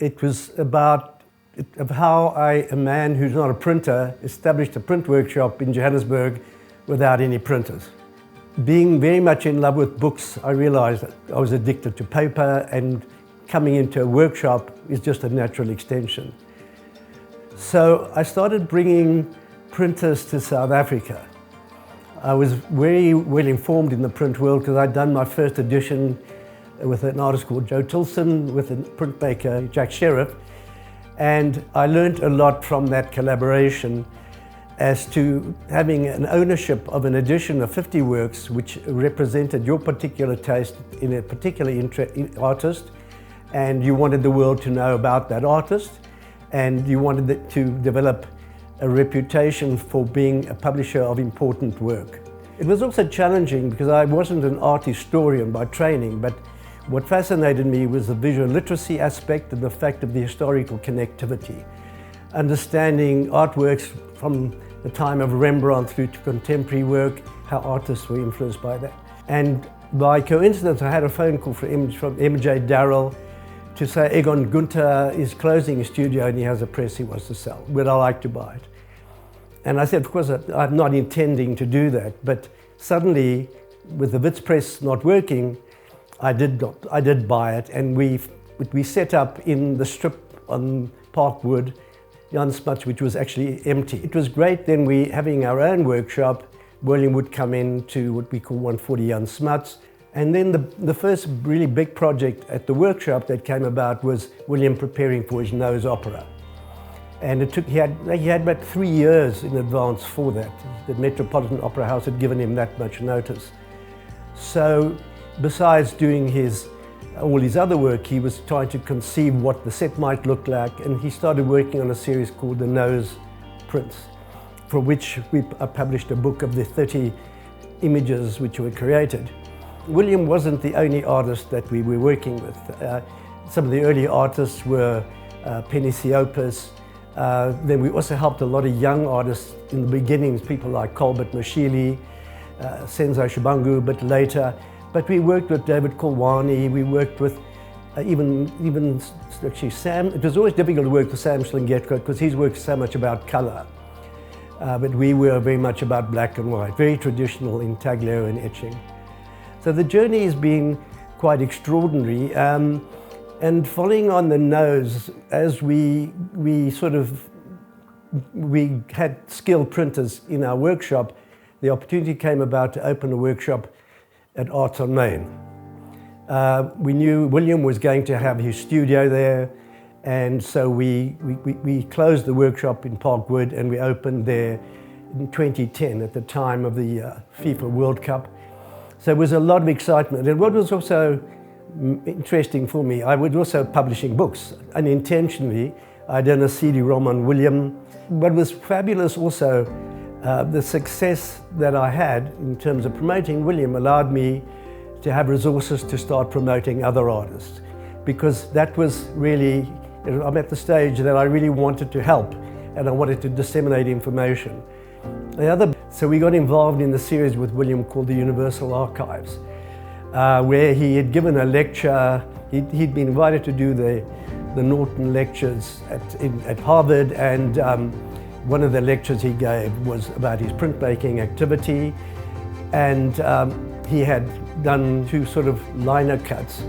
It was about how a man who's not a printer, established a print workshop in Johannesburg without any printers. Being very much in love with books, I realized that I was addicted to paper, and coming into a workshop is just a natural extension. So I started bringing printers to South Africa. I was very well informed in the print world because I'd done my first edition with an artist called Joe Tilson, with a printmaker, Jack Sheriff, and I learned a lot from that collaboration as to having an ownership of an edition of 50 works which represented your particular taste in a particular artist, and you wanted the world to know about that artist, and you wanted to develop a reputation for being a publisher of important work. It was also challenging because I wasn't an art historian by training, but what fascinated me was the visual literacy aspect and the fact of the historical connectivity. Understanding artworks from the time of Rembrandt through to contemporary work, how artists were influenced by that. And by coincidence, I had a phone call from MJ Darrell to say Egon Gunther is closing a studio and he has a press he wants to sell. Would I like to buy it? And I said, of course, I'm not intending to do that. But suddenly, with the Wits press not working, I did buy it, and we set up in the strip on Parkwood, Jan Smuts, which was actually empty. It was great then having our own workshop. William would come in to what we call 140 Jan Smuts. And then the first really big project at the workshop that came about was William preparing for his nose opera. And he had about 3 years in advance for that. The Metropolitan Opera House had given him that much notice. So besides doing all his other work, he was trying to conceive what the set might look like, and he started working on a series called The Nose Prints, for which we published a book of the 30 images which were created. William wasn't the only artist that we were working with. Some of the early artists were Penny Siopis. Then we also helped a lot of young artists in the beginnings, people like Colbert Mashili, Senzo Shabangu a bit later. But we worked with David Kolwani, we worked with even actually Sam. It was always difficult to work with Sam Schlingetko because his work is so much about color. But we were very much about black and white, very traditional intaglio and etching. So the journey has been quite extraordinary. And following on the nose, as we had skilled printers in our workshop, the opportunity came about to open a workshop at Arts on Main. We knew William was going to have his studio there, and so we closed the workshop in Parkwood and we opened there in 2010 at the time of the FIFA World Cup. So it was a lot of excitement. And what was also interesting for me, I was also publishing books. Unintentionally, I done a CD-ROM on William. What was fabulous also, the success that I had in terms of promoting William allowed me to have resources to start promoting other artists, because that was really, I'm at the stage that I really wanted to help and I wanted to disseminate information. So we got involved in the series with William called the Universal Archives, where he had given a lecture. He'd been invited to do the Norton lectures at Harvard, and one of the lectures he gave was about his printmaking activity, and he had done 2 sort of liner cuts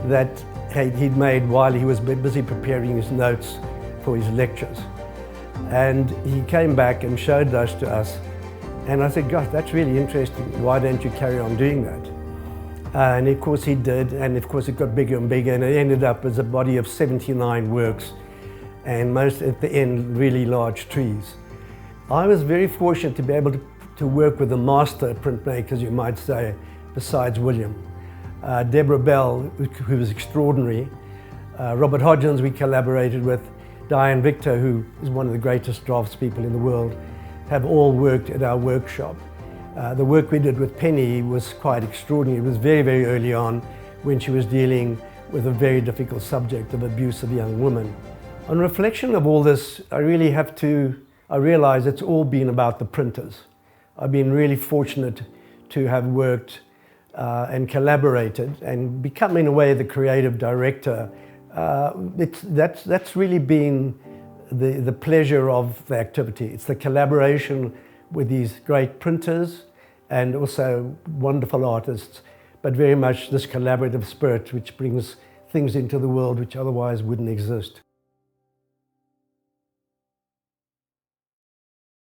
that he'd made while he was busy preparing his notes for his lectures. And he came back and showed those to us, and I said, gosh, that's really interesting, why don't you carry on doing that? And of course he did, and of course it got bigger and bigger, and it ended up as a body of 79 works, and most at the end really large trees. I was very fortunate to be able to work with a master printmaker, you might say, besides William. Deborah Bell, who was extraordinary. Robert Hodgins we collaborated with. Diane Victor, who is one of the greatest draftspeople in the world, have all worked at our workshop. The work we did with Penny was quite extraordinary. It was very, very early on when she was dealing with a very difficult subject of abuse of young women. On reflection of all this, I realize it's all been about the printers. I've been really fortunate to have worked and collaborated and become in a way the creative director That's really been the pleasure of the activity. It's the collaboration with these great printers and also wonderful artists, but very much this collaborative spirit which brings things into the world which otherwise wouldn't exist.